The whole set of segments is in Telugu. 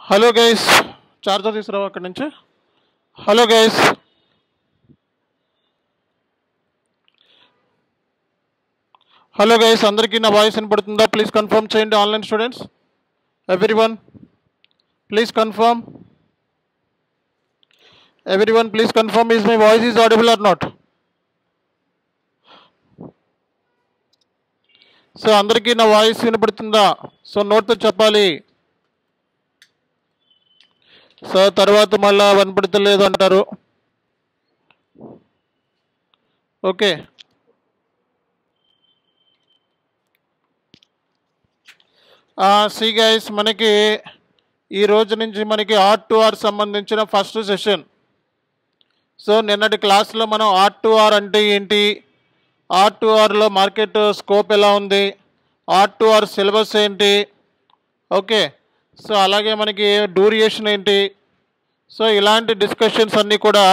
హలో గైస్, చార్జర్ తీసుకురావు అక్కడి నుంచి. హలో గైస్, అందరికీ నా వాయిస్ వినపడుతుందా? ప్లీజ్ కన్ఫర్మ్ చేయండి. Online students everyone please confirm. Please confirm, is my voice is audible or not? So అందరికీ నా వాయిస్ వినపడుతుందా? సో నోట్తో చెప్పాలి. సో తర్వాత మళ్ళా వినపడతలేదు అంటారు. ఓకే, సి గైస్, మనకి ఈ రోజు నుంచి మనకి R2R సంబంధించిన ఫస్ట్ సెషన్. సో నిన్నటి క్లాస్లో మనం R2R అంటే ఏంటి, R2Rలో మార్కెట్ స్కోప్ ఎలా ఉంది, R2R సిలబస్ ఏంటి, ఓకే, సో అలాగే మనకి డ్యూరేషన్ ఏంటి, సో ఇలాంటి డిస్కషన్స్ అన్నీ కూడా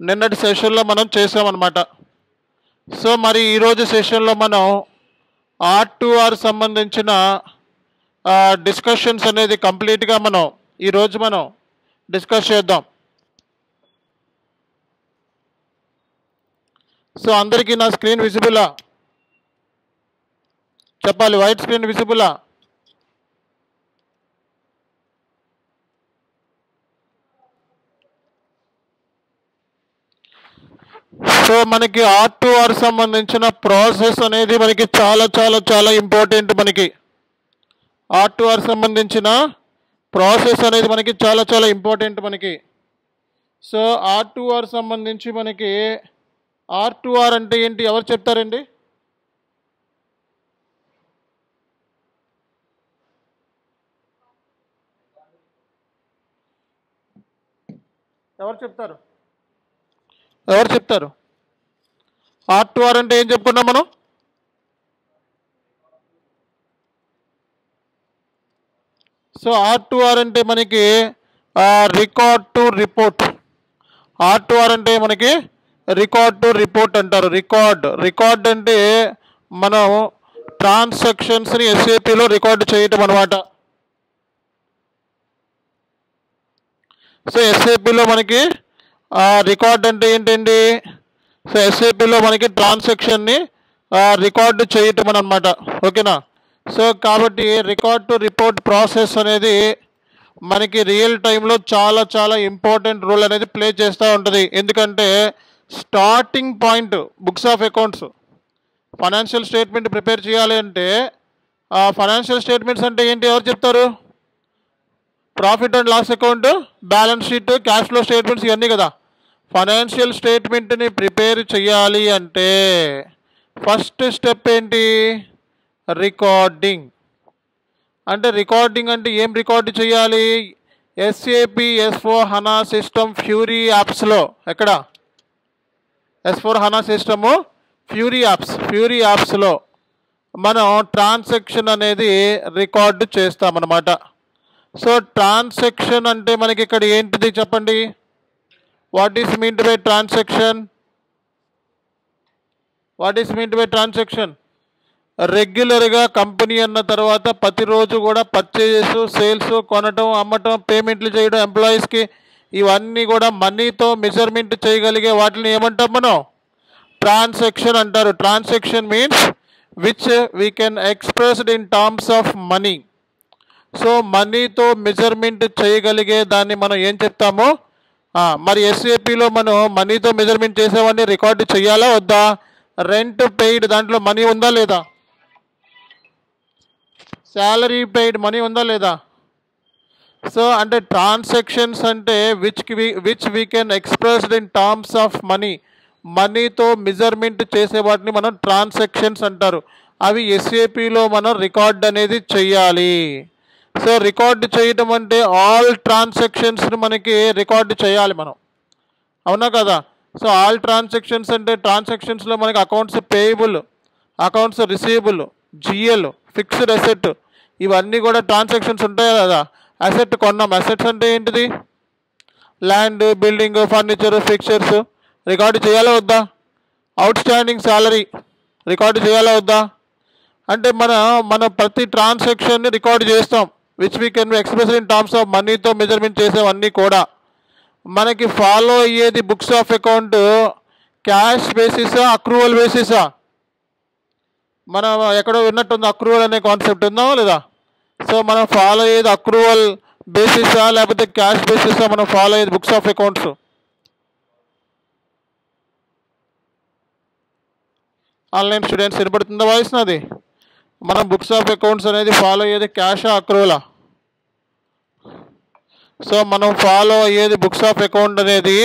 నిన్నటి సెషన్లో మనం చేసామన్నమాట. సో మరి ఈరోజు సెషన్లో మనం R2R సంబంధించిన డిస్కషన్స్ అనేది కంప్లీట్గా ఈరోజు మనం డిస్కస్ చేద్దాం. సో అందరికీ నా స్క్రీన్ విజిబులా? చెప్పాలి, వైట్ స్క్రీన్ విజిబులా? సో మనకి R2R సంబంధించిన ప్రాసెస్ అనేది మనకి చాలా చాలా చాలా ఇంపార్టెంట్. మనకి R2R సంబంధించిన ప్రాసెస్ అనేది మనకి చాలా చాలా ఇంపార్టెంట్ మనకి. సో R2R సంబంధించి మనకి R2R అంటే ఏంటి, ఎవరు చెప్తారండి? ఎవరు చెప్తారు? R2R అంటే ఏం చెప్పుకున్నాం మనం? సో R2R అంటే మనకి రికార్డ్ టు రిపోర్ట్. R2R అంటే మనకి రికార్డ్ టు రిపోర్ట్ అంటారు. రికార్డ్ అంటే మనం ట్రాన్సాక్షన్స్ని SAPలో రికార్డు చేయటం అనమాట. సో SAPలో మనకి రికార్డ్ అంటే ఏంటండి? సో SAPలో మనకి ట్రాన్సాక్షన్ని రికార్డు చేయటం అనమాట. ఓకేనా? సో కాబట్టి రికార్డ్ టు రిపోర్ట్ ప్రాసెస్ అనేది మనకి రియల్ టైంలో చాలా చాలా ఇంపార్టెంట్ రోల్ అనేది ప్లే చేస్తూ ఉంటుంది. ఎందుకంటే starting point books of accounts, financial statement prepare చేయాలి అంటే ఫైనాన్షియల్ స్టేట్మెంట్స్ అంటే ఏంటి, ఎవరు చెప్తారు? Profit and loss account, balance sheet, cash flow statements, ఇవన్నీ కదా. ఫైనాన్షియల్ స్టేట్మెంట్ని ప్రిపేర్ చేయాలి అంటే ఫస్ట్ స్టెప్ ఏంటి? రికార్డింగ్. అంటే రికార్డింగ్ అంటే ఏం రికార్డు చేయాలి? SAP S/4HANA సిస్టమ్ ఫ్యూరీ యాప్స్లో. ఎక్కడ? S/4HANA సిస్టము ఫ్యూరీ యాప్స్లో మనం ట్రాన్సాక్షన్ అనేది రికార్డు చేస్తామన్నమాట. సో ట్రాన్సాక్షన్ అంటే మనకి ఇక్కడ ఏంటిది చెప్పండి? What is meant by transaction? రెగ్యులర్గా కంపెనీ అన్న తర్వాత ప్రతిరోజు కూడా పర్చేజెస్, సేల్స్, కొనటం, అమ్మటం, పేమెంట్లు చేయడం ఎంప్లాయీస్కి, ఇవన్నీ కూడా మనీతో మెజర్మెంట్ చేయగలిగే వాటిని ఏమంటాం మనం? ట్రాన్సాక్షన్ అంటారు. Transaction means which we can expressed in terms of money. So మనీతో మెజర్మెంట్ చేయగలిగే దాన్ని మనం ఏం చెప్తాము? మరి SAPలో మనం మనీతో మెజర్మెంట్ చేసేవాడిని రికార్డు చేయాలా వద్దా? రెంట్ పెయిడ్ దాంట్లో మనీ ఉందా లేదా? శాలరీ పెయిడ్ మనీ ఉందా లేదా? సో అంటే ట్రాన్సాక్షన్స్ అంటే which we can expressed in terms of money, మనీతో మెజర్మెంట్ చేసే వాటిని మనం ట్రాన్సాక్షన్స్ అంటారు. అవి SAPలో మనం రికార్డ్ అనేది చెయ్యాలి. సో రికార్డు చేయటం అంటే ఆల్ ట్రాన్సాక్షన్స్ని మనకి రికార్డు చేయాలి మనం, అవునా కదా? సో ఆల్ ట్రాన్సాక్షన్స్ అంటే ట్రాన్సాక్షన్స్లో మనకి accounts payable, accounts receivable, GL, fixed asset, ఇవన్నీ కూడా ట్రాన్సాక్షన్స్ ఉంటాయి కదా. అసెట్ కొన్నాం, అసెట్స్ అంటే ఏంటిది? Land, building, furniture, fixtures, record చేయాలా వద్దా? అవుట్ స్టాండింగ్ సాలరీ రికార్డు చేయాలా వద్దా? అంటే మన ప్రతి ట్రాన్సాక్షన్ని రికార్డు చేస్తాం. Which we can express in terms of మనీతో మెజర్మెంట్ చేసేవన్నీ కూడా మనకి ఫాలో అయ్యేది బుక్స్ ఆఫ్ అకౌంట్ క్యాష్ బేసిసా అక్రూవల్ బేసిసా? మనం ఎక్కడో విన్నట్టుంది అక్రూవల్ అనే కాన్సెప్ట్ ఉందా లేదా? సో మనం ఫాలో అయ్యేది అక్రూవల్ బేసిసా లేకపోతే క్యాష్ బేసిసా మనం ఫాలో అయ్యేది books of accounts? Online students వినపడుతుందా వాయిస్ నాది? మనం బుక్స్ ఆఫ్ అకౌంట్స్ అనేది ఫాలో అయ్యేది క్యాషా అక్రూవలా? సో మనం ఫాలో అయ్యేది బుక్స్ ఆఫ్ అకౌంట్ అనేది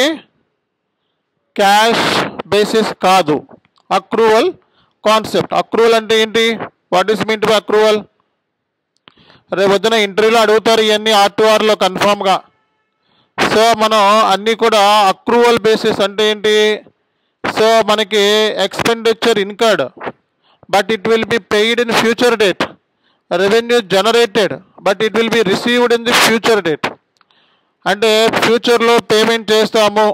క్యాష్ బేసిస్ కాదు, అక్రూవల్ కాన్సెప్ట్. అక్రూవల్ అంటే ఏంటి? What is mean to buy accrual? రేపు పొద్దున ఇంటర్వ్యూలో అడుగుతారు ఇవన్నీ R2Rలో కన్ఫామ్గా. సో మనం అన్నీ కూడా అక్రూవల్ బేసిస్ అంటే ఏంటి? సో మనకి expenditure incurred but it will be paid in future date, revenue generated but it will be received in the future date. అంటే ఫ్యూచర్లో పేమెంట్ చేస్తాము,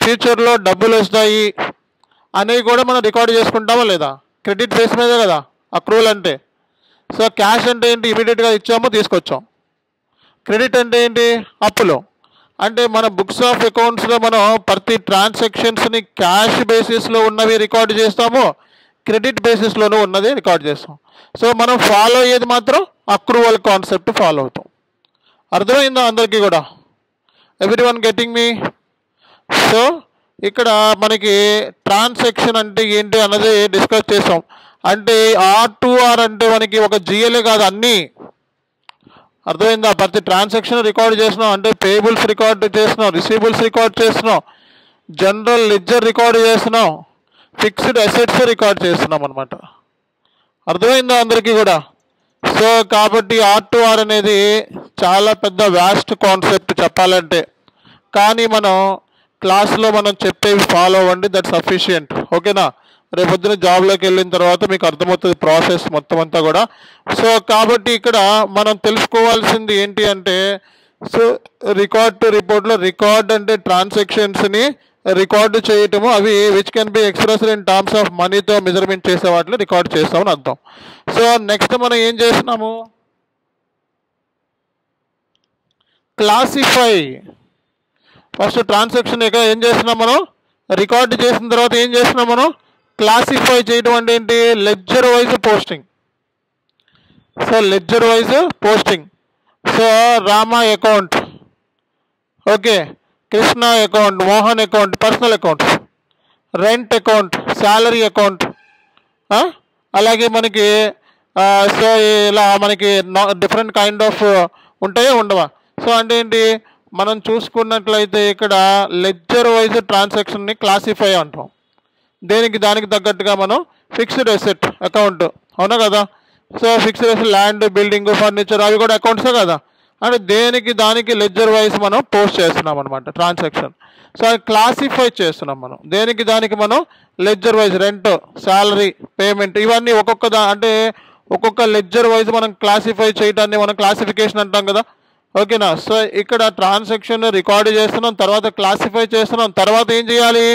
ఫ్యూచర్లో డబ్బులు వస్తాయి అనేవి కూడా మనం రికార్డ్ చేసుకుంటామా లేదా? క్రెడిట్ బేస్ మీదే కదా అక్రూవల్ అంటే. సో క్యాష్ అంటే ఏంటి? ఇమీడియట్గా ఇచ్చాము తీసుకొచ్చాం. క్రెడిట్ అంటే ఏంటి? అప్పులు. అంటే మన బుక్స్ ఆఫ్ అకౌంట్స్లో మనం ప్రతి ట్రాన్సాక్షన్స్ని క్యాష్ బేసిస్లో ఉన్నవి రికార్డు చేస్తాము, క్రెడిట్ బేసిస్లోనూ ఉన్నది రికార్డ్ చేస్తాం. సో మనం ఫాలో అయ్యేది మాత్రం అక్రూవల్ కాన్సెప్ట్ ఫాలో అవుతాం. అర్థమైందా అందరికీ కూడా? ఎవ్రీవన్ గెటింగ్ మీ? సో ఇక్కడ మనకి ట్రాన్సాక్షన్ అంటే ఏంటి అన్నది డిస్కస్ చేసాం. అంటే R2R అంటే మనకి ఒక GLA కాదు, అన్నీ. అర్థమైందా? ప్రతి ట్రాన్సాక్షన్ రికార్డ్ చేస్తున్నాం. అంటే పేబుల్స్ రికార్డ్ చేస్తున్నాం, రిసీబుల్స్ రికార్డ్ చేస్తున్నాం, జనరల్ లెడ్జర్ రికార్డ్ చేస్తున్నాం, ఫిక్స్డ్ అసెట్స్ రికార్డ్ చేస్తున్నాం అనమాట. అర్థమైందా అందరికీ కూడా? సో కాబట్టి R2R అనేది చాలా పెద్ద వ్యాస్ట్ కాన్సెప్ట్ చెప్పాలంటే. కానీ మనం క్లాస్లో మనం చెప్పేవి ఫాలో అవ్వండి, దట్ సఫిషియంట్. ఓకేనా? రేపొద్దున జాబ్లోకి వెళ్ళిన తర్వాత మీకు అర్థమవుతుంది ప్రాసెస్ మొత్తం అంతా కూడా. సో కాబట్టి ఇక్కడ మనం తెలుసుకోవాల్సింది ఏంటి అంటే, సో రికార్డ్ టు రిపోర్ట్లో రికార్డ్ అంటే ట్రాన్సాక్షన్స్ని రికార్డు చేయటము, అవి which can be expressed in terms of మనీతో మెజర్మెంట్ చేసే వాటిలో రికార్డ్ చేస్తామని అర్థం. సో నెక్స్ట్ మనం ఏం చేస్తున్నాము? క్లాసిఫై. ఫస్ట్ ట్రాన్సాక్షన్ ఏం చేస్తున్నాం మనం? రికార్డు చేసిన తర్వాత ఏం చేస్తున్నాం మనం? క్లాసిఫై చేయడం అంటే ఏంటి? Ledger wise posting. So ledger wise posting. So Rama account, okay, Krishna account, Mohan account, personal accounts, rent account, salary account, అలాగే మనకి సో ఇలా మనకి డిఫరెంట్ కైండ్ ఆఫ్ ఉంటాయో ఉండవా? సో అంటే ఏంటి? మనం చూసుకున్నట్లయితే ఇక్కడ లెడ్జర్ వైజ్ ట్రాన్సాక్షన్ని క్లాసిఫై అంటాం. దానికి తగ్గట్టుగా మనం ఫిక్స్డ్ అసెట్ అకౌంట్, అవునా కదా? So fixed asset, land, building, furniture, అవి కూడా అకౌంట్సే కదా. అంటే దానికి లెడ్జర్ వైజ్ మనం పోస్ట్ చేస్తున్నాం అనమాట ట్రాన్సాక్షన్. సో అది క్లాసిఫై చేస్తున్నాం మనం. దానికి మనం ledger wise, rent, salary, payment, ఇవన్నీ ఒక్కొక్క లెడ్జర్ వైజ్ మనం క్లాసిఫై చేయడాన్ని మనం క్లాసిఫికేషన్ అంటాం కదా. ఓకేనా? సో ఇక్కడ ట్రాన్సాక్షన్ రికార్డు చేస్తున్నాం, తర్వాత క్లాసిఫై చేస్తున్నాం, తర్వాత ఏం చేయాలి?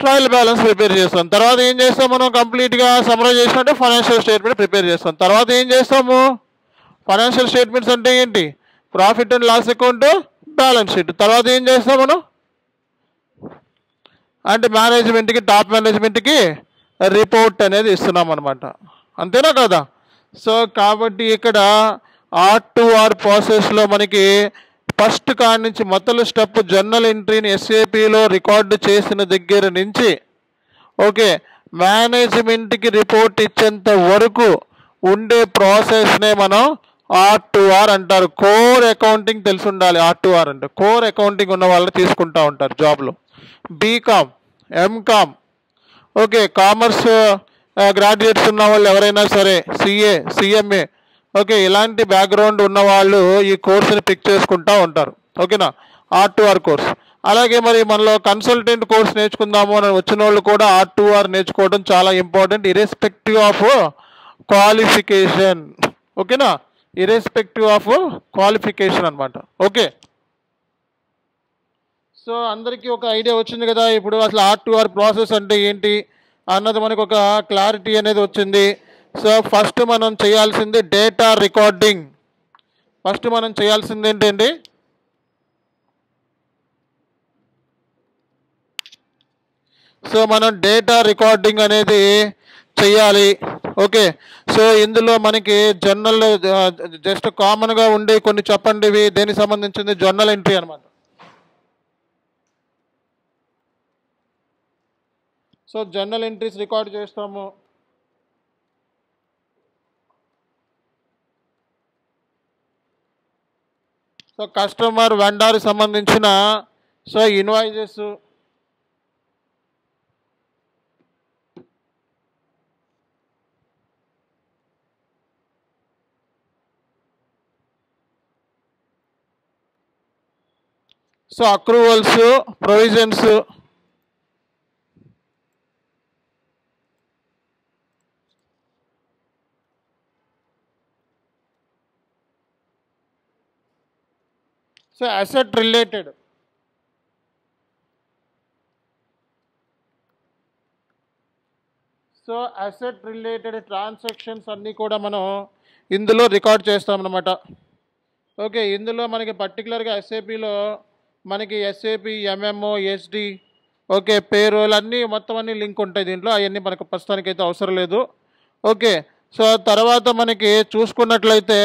ట్రయల్ బ్యాలెన్స్ ప్రిపేర్ చేస్తాం. తర్వాత ఏం చేస్తాం మనం? కంప్లీట్గా సమరైజ్ చేసినట్టే ఫైనాన్షియల్ స్టేట్మెంట్ ప్రిపేర్ చేస్తాం. తర్వాత ఏం చేస్తాము? ఫైనాన్షియల్ స్టేట్మెంట్స్ అంటే ఏంటి? Profit and loss account, balance sheet. తర్వాత ఏం చేస్తాం మనం? అంటే మేనేజ్మెంట్కి, టాప్ మేనేజ్మెంట్కి రిపోర్ట్ అనేది ఇస్తున్నాం అనమాట. అంతేనా కదా? సో కాబట్టి ఇక్కడ R2R ప్రాసెస్లో మనకి ఫస్ట్ కాడి నుంచి మొదటి స్టెప్ జర్నల్ ఎంట్రీని SAPలో రికార్డు చేసిన దగ్గర నుంచి ఓకే మేనేజ్మెంట్కి రిపోర్ట్ ఇచ్చేంత వరకు ఉండే ప్రాసెస్నే మనం R2R అంటారు. కోర్ అకౌంటింగ్ తెలిసి ఉండాలి. R2R అంటే కోర్ అకౌంటింగ్ ఉన్న వాళ్ళు తీసుకుంటూ ఉంటారు జాబ్లో. BCom, MCom, okay, commerce graduates ఉన్న వాళ్ళు ఎవరైనా సరే, CA, CMA, ఓకే, ఇలాంటి బ్యాక్గ్రౌండ్ ఉన్నవాళ్ళు ఈ కోర్సుని పిక్ చేసుకుంటూ ఉంటారు. ఓకేనా? R2R course. అలాగే మరి మనలో కన్సల్టెంట్ కోర్స్ నేర్చుకుందాము అని వచ్చిన వాళ్ళు కూడా R2R నేర్చుకోవడం చాలా ఇంపార్టెంట్, ఇర్రెస్పెక్టివ్ ఆఫ్ క్వాలిఫికేషన్. ఓకేనా? ఇర్రెస్పెక్టివ్ ఆఫ్ క్వాలిఫికేషన్ అనమాట. ఓకే, సో అందరికీ ఒక ఐడియా వచ్చింది కదా ఇప్పుడు అసలు R2R ప్రాసెస్ అంటే ఏంటి అన్నది మనకు ఒక క్లారిటీ అనేది వచ్చింది. సో ఫస్ట్ మనం చేయాల్సింది డేటా రికార్డింగ్. ఫస్ట్ మనం చేయాల్సింది ఏంటండి, సో మనం డేటా రికార్డింగ్ అనేది చెయ్యాలి. ఓకే, సో ఇందులో మనకి జర్నల్ జస్ట్ కామన్గా ఉండి కొన్ని చెప్పండి, ఇవి దేనికి సంబంధించింది, జర్నల్ ఎంట్రీ అనమాట. సో జర్నల్ ఎంట్రీస్ రికార్డ్ చేస్తాము. సో కస్టమర్ వెండర్ సంబంధించిన so invoices, so accruals, provisions, so asset related, so asset related transactions అన్నీ కూడా మనం ఇందులో రికార్డ్ చేస్తామన్నమాట. ఓకే, ఇందులో మనకి పర్టికులర్గా ఎస్ఏపిలో మనకి ఎస్ఏపి, ఎంఎంఓ, ఎస్డి, ఓకే, పేరోల్ అన్నీ మొత్తం అన్నీ లింక్ ఉంటాయి దీంట్లో. అవన్నీ మనకు ప్రస్తుతానికైతే అవసరం లేదు. ఓకే, సో తర్వాత మనకి చూసుకున్నట్లయితే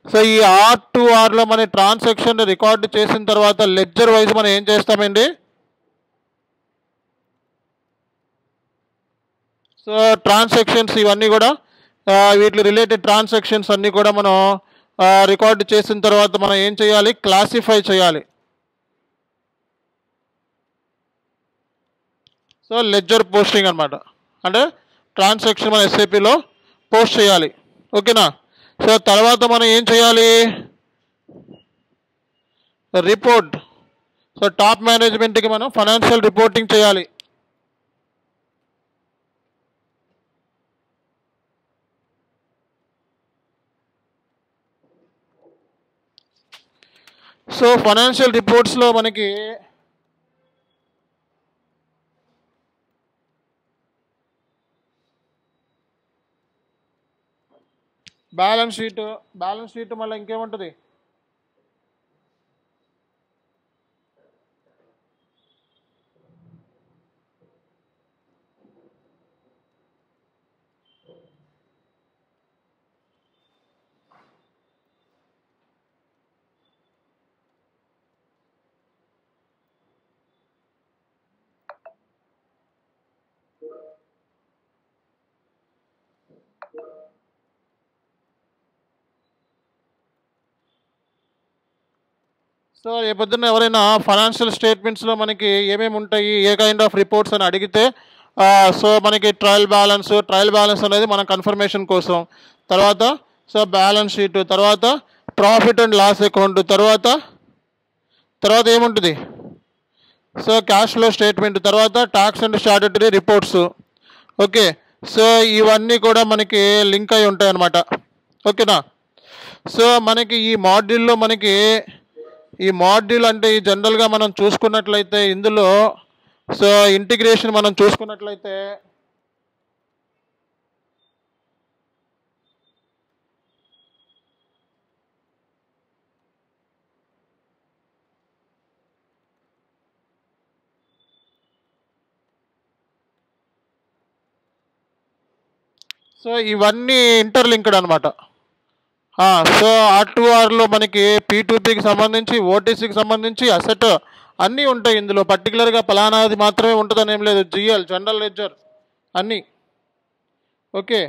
సో ఈ R2Rలో మన ట్రాన్సాక్షన్ రికార్డు చేసిన తర్వాత లెడ్జర్ వైజ్ మనం ఏం చేస్తామండి, సో ట్రాన్సాక్షన్స్ ఇవన్నీ కూడా వీటి రిలేటెడ్ ట్రాన్సాక్షన్స్ అన్నీ కూడా మనం రికార్డు చేసిన తర్వాత మనం ఏం చేయాలి, క్లాసిఫై చేయాలి. సో లెడ్జర్ పోస్టింగ్ అనమాట, అంటే ట్రాన్సాక్షన్ మన ఎస్ఏపిలో పోస్ట్ చేయాలి. ఓకేనా, సో తర్వాత మనం ఏం చేయాలి, రిపోర్ట్. సో టాప్ మేనేజ్మెంట్కి మనం ఫైనాన్షియల్ రిపోర్టింగ్ చేయాలి. సో ఫైనాన్షియల్ రిపోర్ట్స్లో మనకి బ్యాలెన్స్ షీట్ మళ్ళీ ఇంకేముంటుంది, సో రేపొద్దున ఎవరైనా ఫైనాన్షియల్ స్టేట్మెంట్స్లో మనకి ఏమేమి ఉంటాయి, ఏ కైండ్ ఆఫ్ రిపోర్ట్స్ అని అడిగితే సో మనకి ట్రయల్ బ్యాలెన్స్ అనేది మన కన్ఫర్మేషన్ కోసం, తర్వాత సో బ్యాలెన్స్ షీట్, తర్వాత ప్రాఫిట్ అండ్ లాస్ అకౌంట్, తర్వాత ఏముంటుంది, సో క్యాష్ ఫ్లో స్టేట్మెంట్, తర్వాత tax and statutory reports. Okay, so ఇవన్నీ కూడా మనకి లింక్ అయి ఉంటాయి అన్నమాట. ఓకేనా, సో మనకి ఈ మాడ్యూల్లో ఈ మాడ్యూల్ అంటే ఈ జనరల్గా మనం చూసుకున్నట్లయితే ఇందులో సో ఇంటిగ్రేషన్ మనం చూసుకున్నట్లయితే సో ఇవన్నీ ఇంటర్లింక్డ్ అనమాట. సో R2Rలో మనకి P2Pకి సంబంధించి, ఓటీసీకి సంబంధించి అసెట్ అన్నీ ఉంటాయి ఇందులో. పర్టికులర్గా ఫలానాది మాత్రమే ఉంటుందని ఏం లేదు, జిఎల్, జనరల్ లెడ్జర్ అన్నీ. ఓకే,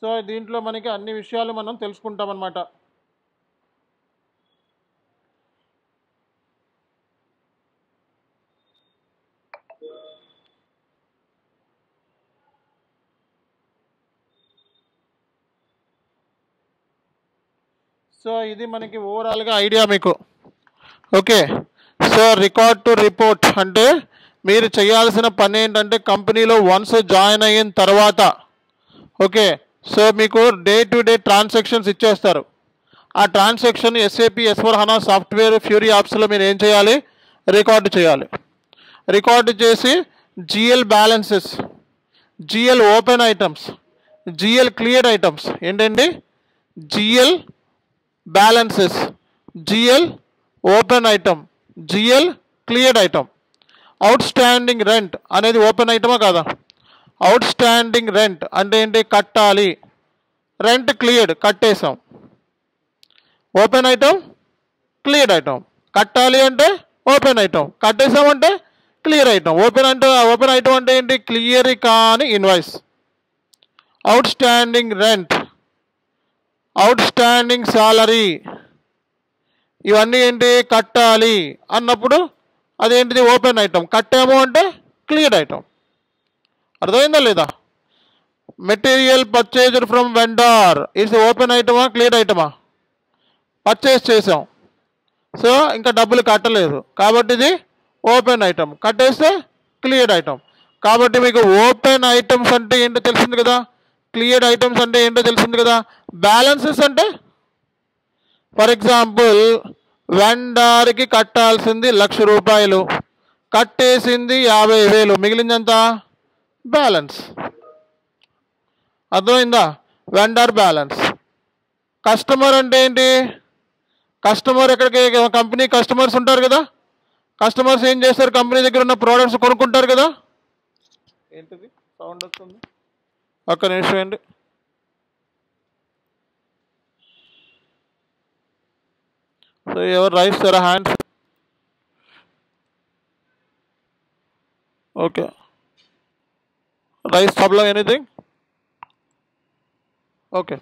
సో దీంట్లో మనకి అన్ని విషయాలు మనం తెలుసుకుంటాం అన్నమాట. సో ఇది మనకి ఓవరాల్గా ఐడియా మీకు. Okay, so record to report అంటే మీరు చేయాల్సిన పని ఏంటంటే కంపెనీలో వన్స్ జాయిన్ అయిన తర్వాత ఓకే, సో మీకు డే టు డే ట్రాన్సాక్షన్స్ ఇచ్చేస్తారు. ఆ transaction SAP S/4HANA software fury యాప్స్లో మీరు ఏం చేయాలి, రికార్డు చేయాలి. రికార్డు చేసి GL GL open items, GL cleared items ఏంటండి, GL balances, GL open item, GL cleared item. Outstanding rent అనేది ఓపెన్ ఐటమా కాదా? అవుట్ స్టాండింగ్ రెంట్ అంటే ఏంటి, కట్టాలి. రెంట్ క్లియర్డ్, కట్టేసాం. Open item, cleared item. కట్టాలి అంటే ఓపెన్ ఐటమ్, కట్టేసామంటే క్లియర్ ఐటమ్. ఓపెన్ ఐటమ్ అంటే ఏంటి, క్లియర్ కాని invoice. Outstanding rent, outstanding salary, ఇవన్నీ ఏంటి, కట్టాలి అన్నప్పుడు అదేంటిది, ఓపెన్ ఐటమ్. కట్టాము అంటే క్లియర్డ్ ఐటమ్. అర్థమైందా లేదా? Material purchased from vendor it's open ఐటమా, క్లియర్డ్ ఐటమా? పర్చేజ్ చేసాం, సో ఇంకా డబ్బులు కట్టలేదు కాబట్టి ఇది ఓపెన్ ఐటమ్. కట్టేస్తే క్లియర్డ్ ఐటమ్. కాబట్టి మీకు ఓపెన్ ఐటమ్స్ అంటే ఏంటో తెలిసింది కదా, క్లియర్డ్ ఐటమ్స్ అంటే ఏంటో తెలిసింది కదా. బ్యాలెన్సెస్ అంటే ఫర్ ఎగ్జాంపుల్ వెండార్కి కట్టాల్సింది 1,00,000 రూపాయలు, కట్టేసింది 50,000, మిగిలిందంత బ్యాలెన్స్. అర్థమైందా? Vendor balance. కస్టమర్ అంటే ఏంటి, కస్టమర్ ఎక్కడికి, కంపెనీ కస్టమర్స్ ఉంటారు కదా, కస్టమర్స్ ఏం చేస్తారు, కంపెనీ దగ్గర ఉన్న ప్రోడక్ట్స్ కొనుక్కుంటారు కదా. ఏంటిది సౌండ్ వస్తుంది, ఒక్క నిమిషం అండి. సో ఎవరు రైస్తారా hands? Okay, raise problem anything? Okay.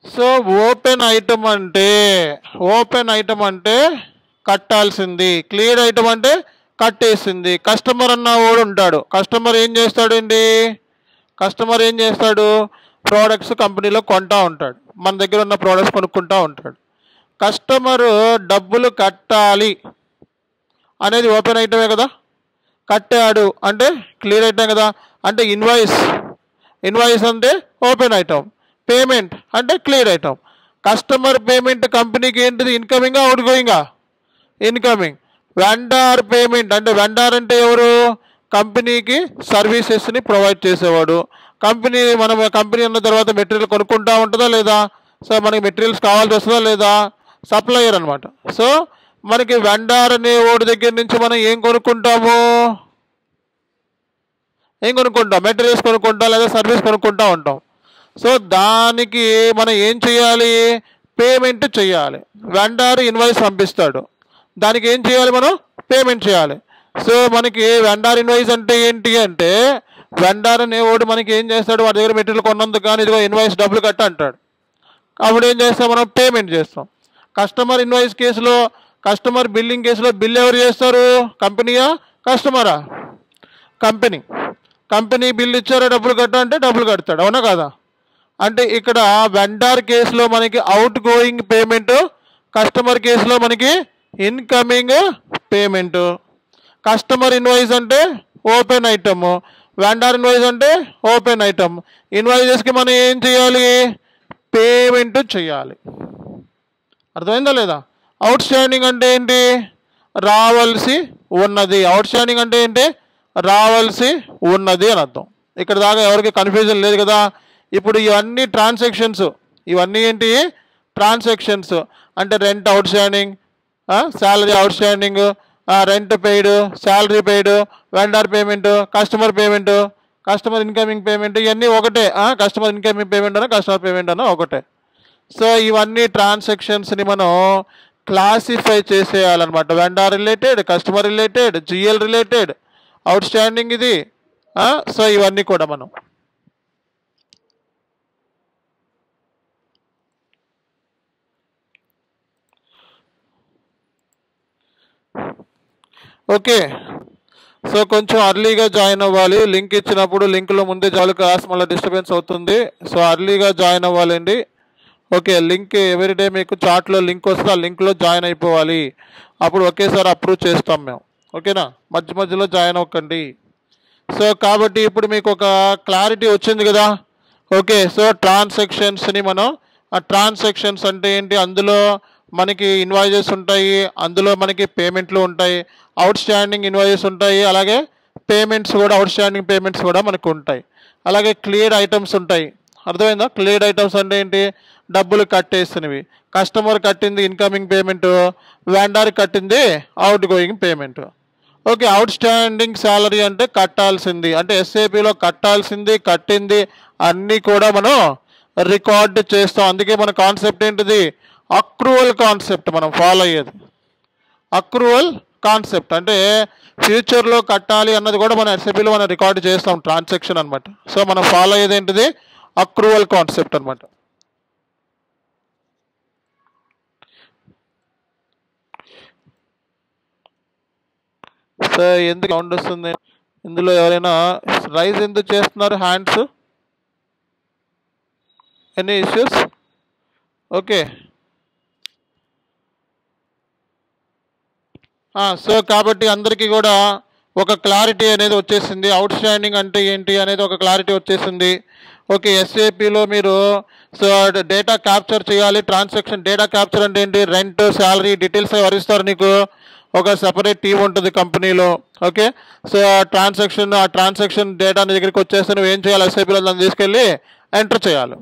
So open item అంటే కట్టాల్సింది, క్లియర్ ఐటమ్ అంటే కట్టేసింది. కస్టమర్ అన్న వాడు ఉంటాడు. కస్టమర్ ఏం చేస్తాడు, ప్రోడక్ట్స్ కంపెనీలో కొంటా ఉంటాడు, మన దగ్గర ఉన్న ప్రోడక్ట్స్ కొనుక్కుంటా ఉంటాడు. కస్టమరు డబ్బులు కట్టాలి అనేది ఓపెన్ ఐటమే కదా. కట్టాడు అంటే క్లియర్ ఐటమ్ కదా. అంటే ఇన్వాయిస్ అంటే ఓపెన్ ఐటమ్, పేమెంట్ అంటే క్లియర్ ఐటమ్. కస్టమర్ పేమెంట్ కంపెనీకి ఏంటిది, ఇన్కమింగా అవుట్ గోయింగా, ఇన్కమింగ్. వెండార్ పేమెంట్ అంటే, వెండార్ అంటే ఎవరు, కంపెనీకి సర్వీసెస్ని ప్రొవైడ్ చేసేవాడు. మనం కంపెనీ అన్న తర్వాత మెటీరియల్ కొనుక్కుంటా ఉంటుందా లేదా, సో మనకి మెటీరియల్స్ కావాల్సి వస్తుందా లేదా, సప్లయర్ అనమాట. సో మనకి వెండార్ అనే వాడి దగ్గర నుంచి మనం ఏం కొనుక్కుంటాం, మెటీరియల్స్ కొనుక్కుంటాం లేదా సర్వీస్ కొనుక్కుంటా ఉంటాం. సో దానికి మనం ఏం చేయాలి, పేమెంట్ చేయాలి. వెండార్ ఇన్వాయిస్ పంపిస్తాడు, దానికి ఏం చేయాలి, మనం పేమెంట్ చేయాలి. సో మనకి వెండార్ ఇన్వాయిస్ అంటే ఏంటి అంటే, వెండార్ అనేవాడు మనకి ఏం చేస్తాడు, వాడి దగ్గర మెటీరియల్ కొన్నందుకు కానీ ఇదిగో ఇన్వాయిస్ డబ్బులు కట్ట అంటాడు. అప్పుడు ఏం చేస్తాం, మనం పేమెంట్ చేస్తాం. కస్టమర్ ఇన్వాయిస్ కేసులో, కస్టమర్ బిల్లింగ్ కేసులో బిల్ ఎవరు చేస్తారు, కంపెనీయా కస్టమరా? కంపెనీ బిల్ ఇచ్చారో డబ్బులు కట్ట అంటే డబ్బులు కడతాడు, అవునా కదా. అంటే ఇక్కడ వెండార్ కేసులో మనకి అవుట్ గోయింగ్ పేమెంట్, కస్టమర్ కేసులో మనకి ఇన్కమింగ్ పేమెంట్. కస్టమర్ ఇన్వాయిస్ అంటే ఓపెన్ ఐటమ్, వెండార్ ఇన్వాయిస్ అంటే ఓపెన్ ఐటమ్. ఇన్వాయిసెస్కి మనం ఏం చేయాలి, పేమెంట్ చేయాలి. అర్థమైందా లేదా? అవుట్ స్టాండింగ్ అంటే ఏంటి, రావాల్సి ఉన్నది. అవుట్ స్టాండింగ్ అంటే ఏంటి, రావాల్సి ఉన్నది అని అర్థం. ఇక్కడ దాకా ఎవరికి కన్ఫ్యూజన్ లేదు కదా. ఇప్పుడు ఇవన్నీ ట్రాన్సాక్షన్స్, ఇవన్నీ ఏంటి, ట్రాన్సాక్షన్స్. అంటే rent outstanding, salary outstanding, rent paid, salary paid, vendor payment, customer incoming payment, ఇవన్నీ ఒకటే. కస్టమర్ ఇన్కమింగ్ పేమెంట్ అన్న కస్టమర్ పేమెంట్ అన్న ఒకటే. సో ఇవన్నీ ట్రాన్సాక్షన్స్ని మనం క్లాసిఫై చేసేయాలన్నమాట. Vendor related, customer related, GL related, outstanding ఇది. సో ఇవన్నీ కూడా మనం ఓకే. సో కొంచెం అర్లీగా జాయిన్ అవ్వాలి. లింక్ ఇచ్చినప్పుడు లింక్లో ముందే చాలు, క్లాస్ మళ్ళీ డిస్టర్బెన్స్ అవుతుంది. సో అర్లీగా జాయిన్ అవ్వాలండి. ఓకే, లింక్ ఎవ్రీడే మీకు చాట్లో లింక్ వస్తే ఆ లింక్లో జాయిన్ అయిపోవాలి. అప్పుడు ఒకేసారి అప్రూవ్ చేస్తాం మేము, ఓకేనా. మధ్యలో జాయిన్ అవ్వకండి. సో కాబట్టి ఇప్పుడు మీకు ఒక క్లారిటీ వచ్చింది కదా. ఓకే, సో ట్రాన్సాక్షన్స్ని మనం, ఆ ట్రాన్సాక్షన్స్ అంటే ఏంటి, అందులో మనకి ఇన్వాయిసెస్ ఉంటాయి, అందులో మనకి పేమెంట్లు ఉంటాయి, అవుట్ స్టాండింగ్ ఇన్వాయిసెస్ ఉంటాయి, అలాగే పేమెంట్స్ కూడా, అవుట్ స్టాండింగ్ పేమెంట్స్ కూడా మనకు ఉంటాయి. అలాగే క్లియర్డ్ ఐటమ్స్ ఉంటాయి. అర్థమైందా? క్లియర్డ్ ఐటమ్స్ అంటే ఏంటి? డబ్బులు కట్టేసినవి. కస్టమర్ కట్టింది ఇన్కమింగ్ పేమెంట్, వెండర్ కట్టింది out going payment. Okay, out standing salary అంటే కట్టాల్సింది, అంటే ఎస్ఏపిలో కట్టాల్సింది, కట్టింది అన్నీ కూడా మనం రికార్డ్ చేస్తాం. అందుకే మన కాన్సెప్ట్ ఏంటిది? అక్రూవల్ కాన్సెప్ట్ మనం ఫాలో అయ్యేది. అక్రూవల్ కాన్సెప్ట్ అంటే ఫ్యూచర్లో కట్టాలి అన్నది కూడా మన ఎస్ఏపిలో మనం రికార్డ్ చేస్తాం, ట్రాన్సాక్షన్ అనమాట. సో మనం ఫాలో అయ్యేది ఏంటిది? అక్రూవల్ కాన్సెప్ట్ అనమాట. సో ఎందుకు సౌండ్ వస్తుంది? ఇందులో ఎవరైనా రైజ్ ఎందుకు చేస్తున్నారు hands? Any issues? Okay, so కాబట్టి అందరికీ కూడా ఒక క్లారిటీ అనేది వచ్చేసింది. అవుట్ స్టాండింగ్ అంటే ఏంటి అనేది ఒక క్లారిటీ వచ్చేసింది. ఓకే, ఎస్ఏపిలో మీరు సో డేటా క్యాప్చర్ చేయాలి. ట్రాన్సాక్షన్ డేటా క్యాప్చర్ అంటే ఏంటి? రెంట్, శాలరీ డీటెయిల్స్ వరిస్తారు. నీకు ఒక సెపరేట్ టీం ఉంటుంది కంపెనీలో. ఓకే, సో ఆ ట్రాన్సాక్షన్ డేటా నీ దగ్గరికి వచ్చేస్తే నువ్వు ఏం చేయాలి? ఎస్ఏపిలో దాన్ని తీసుకెళ్ళి ఎంటర్ చేయాలి.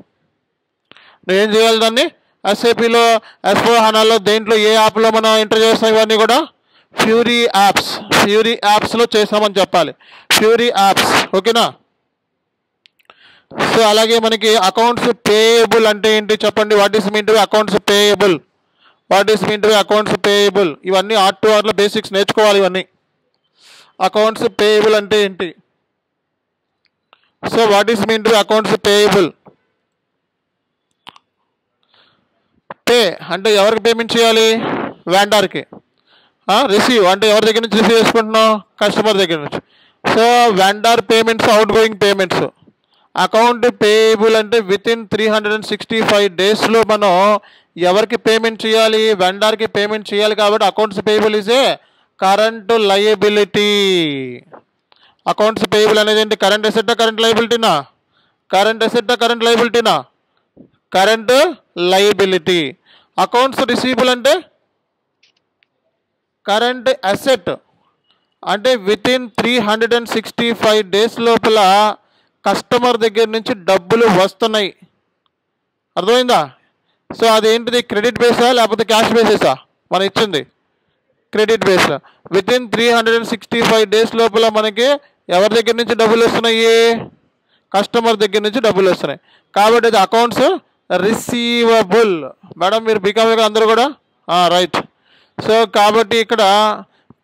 నువ్వేం చేయాలి? దాన్ని ఎస్ఏపిలో S/4HANAలో దేంట్లో ఏ యాప్లో మనం ఎంటర్ చేస్తాం? ఇవన్నీ కూడా ఫ్యూరీ యాప్స్లో చేసామని చెప్పాలి. ఫ్యూరీ యాప్స్, ఓకేనా? సో అలాగే మనకి అకౌంట్స్ పేయబుల్ అంటే ఏంటి చెప్పండి? What is mean to accounts payable? Accounts payable ఇవన్నీ R2Rలో బేసిక్స్ నేర్చుకోవాలి. ఇవన్నీ అకౌంట్స్ పేయబుల్ అంటే ఏంటి? So what is mean to accounts payable? Pay అంటే ఎవరికి పేమెంట్ చేయాలి? వెండర్కి. రిసీవ్ అంటే ఎవరి దగ్గర నుంచి రిసీవ్ చేసుకుంటున్నావు? కస్టమర్ దగ్గర నుంచి. So vendor payments, out going payments. Account payable అంటే వితిన్ 365 డేస్లో మనం ఎవరికి పేమెంట్ చేయాలి? వెండర్కి పేమెంట్ చేయాలి. కాబట్టి accounts payable is a current liability. Accounts payable అనేది ఏంటి? కరెంట్ అసెట్టా, కరెంట్ లయబిలిటీనా? Current liability. అకౌంట్స్ రిసీవబుల్ అంటే కరెంట్ అసెట్. అంటే వితిన్ 365 డేస్ లోపల కస్టమర్ దగ్గర నుంచి డబ్బులు వస్తున్నాయి. అర్థమైందా? సో అదేంటిది? క్రెడిట్ బేసా లేకపోతే క్యాష్ బేసెసా? మనం ఇచ్చింది క్రెడిట్ బేస్. వితిన్ 365 డేస్ లోపల మనకి ఎవరి దగ్గర నుంచి డబ్బులు వస్తున్నాయి? కస్టమర్ దగ్గర నుంచి డబ్బులు వస్తున్నాయి. కాబట్టి అది అకౌంట్స్ రిసీవబుల్. మేడం మీరు బీకామ్ అందరూ కూడా రైట్. సో కాబట్టి ఇక్కడ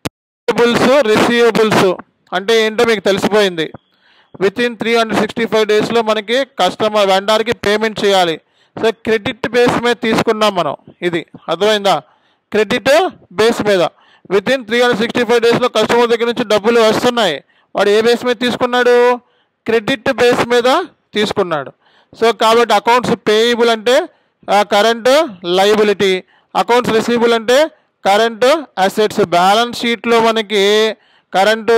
పేయబుల్స్, రిసీవబుల్స్ అంటే ఏంటో మీకు తెలిసిపోయింది. వితిన్ 365 డేస్లో మనకి కస్టమర్ వెండర్కి పేమెంట్ చేయాలి. సో క్రెడిట్ బేస్ మీద తీసుకున్నాం మనం. ఇది అర్థమైందా? క్రెడిట్ బేస్ మీద వితిన్ 365 డేస్లో కస్టమర్ దగ్గర నుంచి డబ్బులు వస్తున్నాయి. వాడు ఏ బేస్ మీద తీసుకున్నాడు? క్రెడిట్ బేస్ మీద తీసుకున్నాడు. సో కాబట్టి అకౌంట్స్ పేయబుల్ అంటే కరెంట్ లయబిలిటీ, అకౌంట్స్ రిసీవబుల్ అంటే కరెంట్ అసెట్స్. బ్యాలెన్స్ షీట్లో మనకి కరెంట్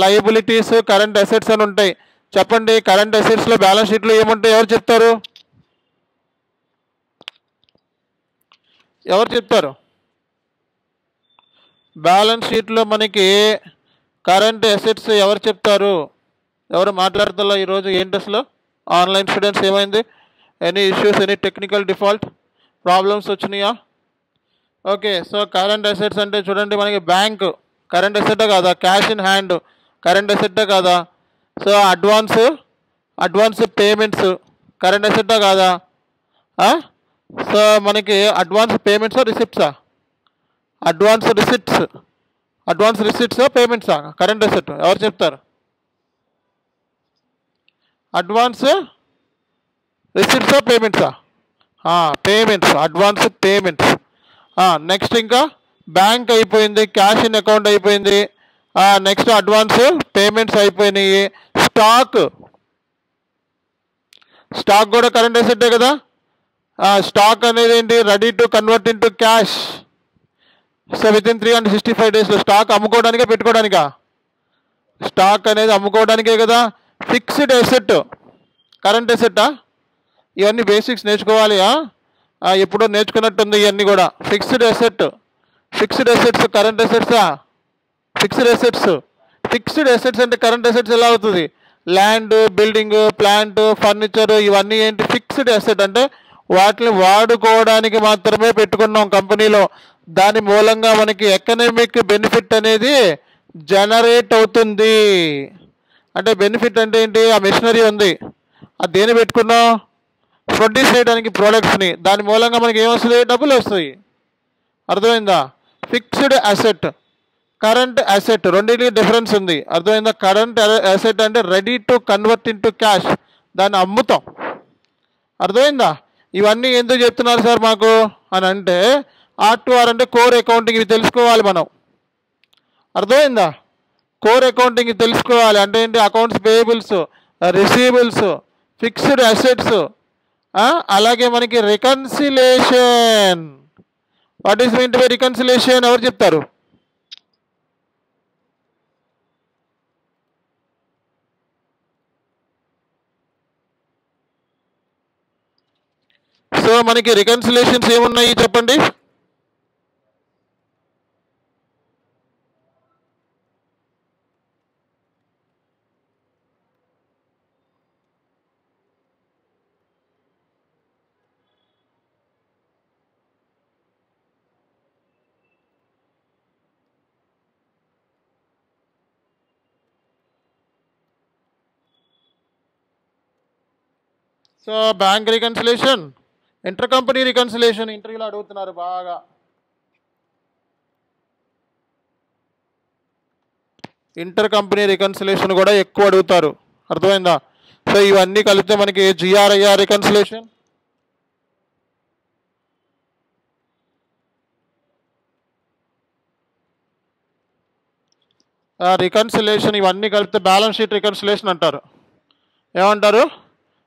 లయబిలిటీస్, కరెంట్ అసెట్స్ అని ఉంటాయి. చెప్పండి, కరెంట్ అసెట్స్లో బ్యాలెన్స్ షీట్లో ఏముంటాయి? ఎవరు చెప్తారు? బ్యాలెన్స్ షీట్లో మనకి కరెంట్ అసెట్స్ ఎవరు చెప్తారు? ఎవరు మాట్లాడుతారో ఈరోజు? ఏంటి అసలు ఆన్లైన్ స్టూడెంట్స్ ఏమైంది? Any issues, any technical default problems వచ్చినాయా? ఓకే, సో కరెంట్ అసెట్స్ అంటే చూడండి, మనకి బ్యాంక్ కరెంట్ అసెట్టా కాదా? క్యాష్ ఇన్ హ్యాండ్ కరెంట్ అసెట్టా కాదా? సో అడ్వాన్స్ పేమెంట్స్ కరెంట్ అసెట్టా కాదా? సో మనకి అడ్వాన్స్ పేమెంట్సా రిసిప్ట్సా? అడ్వాన్స్ రిసిప్ట్సా పేమెంట్సా కరెంట్ అసెట్? ఎవరు చెప్తారు? అడ్వాన్స్ రిసిప్ట్సా పేమెంట్సా? Payments, advance payments. నెక్స్ట్ ఇంకా బ్యాంక్ అయిపోయింది, క్యాష్ ఇన్ అకౌంట్ అయిపోయింది. నెక్స్ట్ అడ్వాన్స్ పేమెంట్స్ అయిపోయినాయి. స్టాక్ కూడా కరెంట్ అసెట్టే కదా. స్టాక్ అనేది ఏంటి? Ready to convert into cash. So within 365 డేస్లో స్టాక్ అమ్ముకోవడానికే పెట్టుకోవడానికా? స్టాక్ అనేది అమ్ముకోవడానికే కదా. ఫిక్స్డ్ అసెట్ కరెంట్ అసెట్టా? ఇవన్నీ బేసిక్స్ నేర్చుకోవాలి. ఎప్పుడో నేర్చుకున్నట్టుంది ఇవన్నీ కూడా. ఫిక్స్డ్ అసెట్స్ కరెంట్ అసెట్సా? ఫిక్స్డ్ ఫిక్స్డ్ అసెట్స్ అంటే కరెంట్ అసెట్స్ ఎలా అవుతుంది? ల్యాండ్, బిల్డింగ్, ప్లాంట్, ఫర్నిచర్ ఇవన్నీ ఏంటి? ఫిక్స్డ్ అసెట్ అంటే వాటిని వాడుకోవడానికి మాత్రమే పెట్టుకున్నాం కంపెనీలో. దాని మూలంగా మనకి ఎకనామిక్ బెనిఫిట్ అనేది జనరేట్ అవుతుంది. అంటే బెనిఫిట్ అంటే ఏంటి? ఆ మెషినరీ ఉంది, అది దేని పెట్టుకున్నాం? ప్రొడ్యూస్ చేయడానికి ప్రోడక్ట్స్ని. దాని మూలంగా మనకి ఏమొస్తుంది? డబ్బులు వస్తాయి. అర్థమైందా? ఫిక్స్డ్ అసెట్, కరెంట్ అసెట్ రెండింటికి డిఫరెన్స్ ఉంది. అర్థమైందా? కరెంట్ అసెట్ అంటే ready to convert into cash, దాన్ని అమ్ముతాం. అర్థమైందా? ఇవన్నీ ఎందుకు చెప్తున్నారు సార్ మాకు అని అంటే, R2R అంటే కోర్ అకౌంటింగ్, ఇవి తెలుసుకోవాలి మనం. అర్థమైందా? కోర్ అకౌంటింగ్ తెలుసుకోవాలి అంటే ఏంటి? Accounts payables, receivables, fixed assets, అలాగే మనకి reconciliation. What is mean by reconciliation? ఎవరు చెప్తారు? సో మనకి రికన్సిలేషన్స్ ఏమున్నాయి చెప్పండి? So bank reconciliation, inter company reconciliation ఇంటర్వ్యూలో అడుగుతున్నారు బాగా. ఇంటర్ కంపెనీ రికన్సిలేషన్ కూడా ఎక్కువ అడుగుతారు. అర్థమైందా? సో ఇవన్నీ కలిపితే మనకి GRIR రికన్సిలేషన్, రికన్సిలేషన్ ఇవన్నీ కలిపితే బ్యాలెన్స్ షీట్ రికన్సిలేషన్ అంటారు. ఏమంటారు?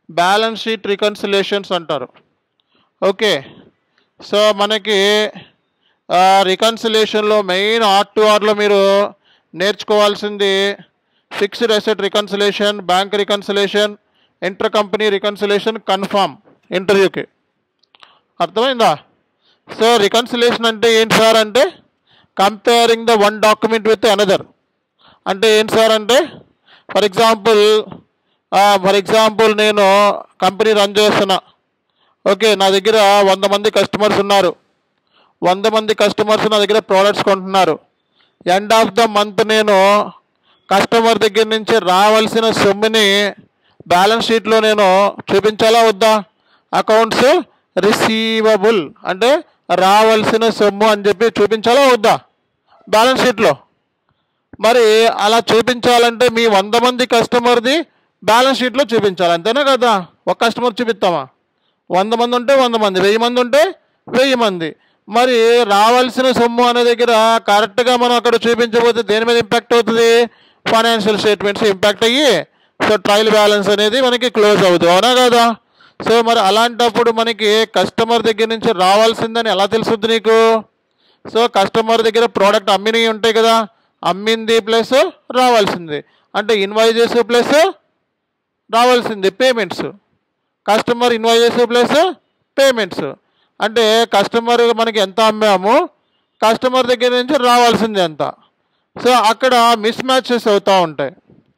బ్యాలెన్స్ షీట్ రికన్సిలేషన్స్ అంటారు. ఓకే. సో మనకి రికన్సిలేషన్లో మెయిన్ R2Rలో మీరు నేర్చుకోవాల్సింది fixed asset reconciliation, bank reconciliation, inter company reconciliation confirm ఇంటర్వ్యూకి. అర్థమైందా? సో రికన్సిలేషన్ అంటే ఏంటి సార్ అంటే comparing the one document with another. అంటే ఏంటి సార్ అంటే ఫర్ ఎగ్జాంపుల్ నేను కంపెనీ రన్ చేస్తున్నా. ఓకే, నా దగ్గర 100 మంది కస్టమర్స్ ఉన్నారు. 100 మంది కస్టమర్స్ నా దగ్గర ప్రోడక్ట్స్ కొంటున్నారు. ఎండ్ ఆఫ్ ద మంత్ నేను కస్టమర్ దగ్గర నుంచి రావాల్సిన సొమ్ముని బ్యాలెన్స్ షీట్లో నేను చూపించాలా వద్దా? అకౌంట్స్ రిసీవబుల్ అంటే రావాల్సిన సొమ్ము అని చెప్పి చూపించాలా వద్దా బ్యాలెన్స్ షీట్లో? మరి అలా చూపించాలంటే మీ 100 మంది కస్టమర్ది బ్యాలెన్స్ షీట్లో చూపించాలి, అంతేనా కదా? ఒక కస్టమర్ చూపిస్తామా? 100 మంది ఉంటే 100 మంది, 1000 మంది ఉంటే 1000 మంది. మరి రావాల్సిన సొమ్ము అనే దగ్గర కరెక్ట్గా మనం అక్కడ చూపించబోతే దేని మీద ఇంపాక్ట్ అవుతుంది? ఫైనాన్షియల్ స్టేట్మెంట్స్ ఇంపాక్ట్ అయ్యి సో ట్రయల్ బ్యాలెన్స్ అనేది మనకి క్లోజ్ అవుతుంది, అవునా కదా? సో మరి అలాంటప్పుడు మనకి కస్టమర్ దగ్గర నుంచి రావాల్సిందని ఎలా తెలుస్తుంది నీకు? సో కస్టమర్ దగ్గర ప్రోడక్ట్ అమ్మినవి ఉంటాయి కదా, అమ్మింది ప్లస్ రావాల్సింది అంటే ఇన్వాయిజెస్ ప్లస్ రావాల్సింది పేమెంట్స్, కస్టమర్ ఇన్వాయిజెస్ ప్లస్ పేమెంట్స్. అంటే కస్టమర్ మనకి ఎంత అమ్మాము, కస్టమర్ దగ్గర నుంచి రావాల్సింది ఎంత. సో అక్కడ మిస్ మ్యాచెస్ అవుతూ ఉంటాయి.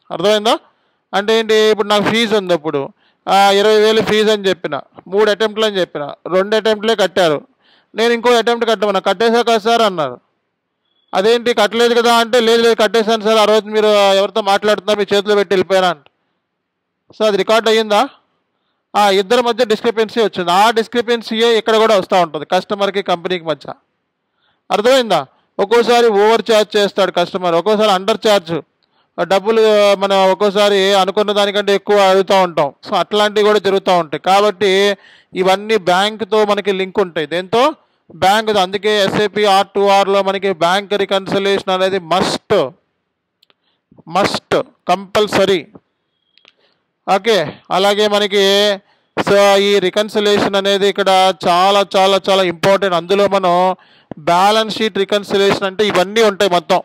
అర్థమైందా? అంటే ఏంటి? ఇప్పుడు నాకు ఫీజు ఉంది, అప్పుడు 20,000 ఫీజు అని చెప్పిన, 3 అటెంప్ట్లు అని చెప్పిన, 2 అటెంప్ట్లే కట్టారు. నేను ఇంకో అటెంప్ట్ కట్టమన్నా, కట్టేసా కదా సార్ అన్నారు. అదేంటి కట్టలేదు కదా అంటే, లేదు లేదు కట్టేశాను సార్, ఆ రోజు మీరు ఎవరితో మాట్లాడుతున్నారు మీ చేతిలో పెట్టి వెళ్ళిపోయారా అంట. సో అది రికార్డ్ అయ్యిందా? ఇద్దరి మధ్య డిస్క్రిపెన్సీ వచ్చింది. ఆ డిస్క్రిపెన్సీయే ఇక్కడ కూడా వస్తూ ఉంటుంది కస్టమర్కి కంపెనీకి మధ్య. అర్థమైందా? ఒక్కోసారి ఓవర్ ఛార్జ్ చేస్తాడు కస్టమర్, ఒక్కోసారి అండర్ ఛార్జ్, డబ్బులు మనం ఒక్కోసారి అనుకున్న దానికంటే ఎక్కువ అడుగుతూ ఉంటాం. సో అట్లాంటివి కూడా జరుగుతూ ఉంటాయి. కాబట్టి ఇవన్నీ బ్యాంకుతో మనకి లింక్ ఉంటాయి. దేంతో? బ్యాంక్. అందుకే SAP R2Rలో మనకి బ్యాంక్ రికన్సిలేషన్ అనేది మస్ట్ కంపల్సరీ. ఓకే, అలాగే మనకి సో ఈ రికన్సిలేషన్ అనేది ఇక్కడ చాలా చాలా చాలా ఇంపార్టెంట్. అందులో మనం బ్యాలెన్స్ షీట్ రికన్సిలేషన్ అంటే ఇవన్నీ ఉంటాయి మొత్తం.